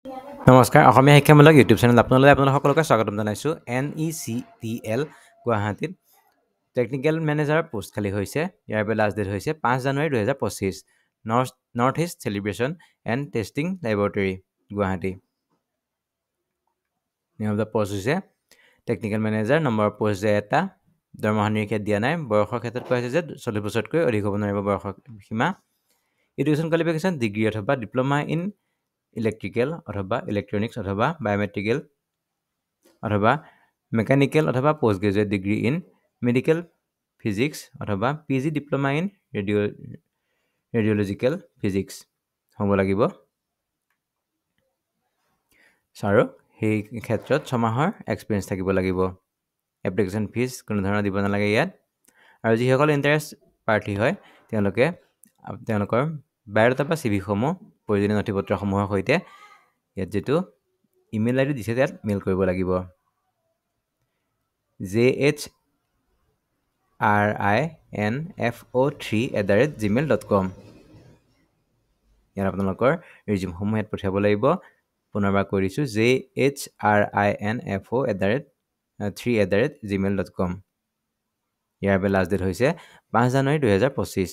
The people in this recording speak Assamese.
নমস্কাৰ অসমীয়া শিক্ষামূলক ইউটিউব চেনেল আপোনালোক সকলোকে স্বাগতম জনাইছোঁ NECTL গুৱাহাটীত টেকনিকেল মেনেজাৰৰ পোষ্ট খালী হৈছে ইয়াৰ বাবে লাষ্ট ডেট হৈছে 5 জানুৱাৰী 2025 north east celebration and testing laboratory Guwahati নিয়ম অফ দ্য পোষ্ট হৈছে টেকনিকেল মেনেজাৰ নম্বৰ পোষ্ট যে এটা দৰমহা নিৰীক্ষা দিয়া নাই বয়সৰ ক্ষেত্ৰত কোৱা হৈছে যে 40 বছৰতকৈ অধিক হ'ব নোৱাৰিব বয়সৰ সীমা এডুকেশ্যন কোৱালিফিকেশ্যন ডিগ্ৰী অথবা ডিপ্ল'মা ইন ইলেক্ট্ৰিকেল অথবা ইলেক্ট্ৰনিক্স অথবা বায়'মেট্ৰিকেল অথবা মেকানিকেল অথবা post graduate degree in medical physics অথবা PG diploma in radiological physics হ'ব লাগিব আৰু সেই ক্ষেত্ৰত 6 মাহৰ এক্সপিৰিয়েঞ্চ থাকিব লাগিব এপ্লিকেশ্যন ফিজ কোনো ধৰণৰ দিব নালাগে ইয়াত আৰু যিসকল ইণ্টাৰেষ্ট প্ৰাৰ্থী হয় তেওঁলোকৰ বায়'ডাটা বা চিভিসমূহ প্ৰয়োজনীয় নথিপত্ৰসমূহৰ সৈতে ইয়াত যিটো ইমেইল আইডি দিছে তাত মেইল কৰিব লাগিব jhrinfo3@gmail.com ইয়াত আপোনালোকৰ ৰিজিউমসমূহ ইয়াত পঠিয়াব লাগিব পুনৰবাৰ কৈ দিছোঁ jhrinfo3@gmail.com ইয়াৰ বাবে লাষ্ট ডেট হৈছে 5 জানুৱাৰী 2025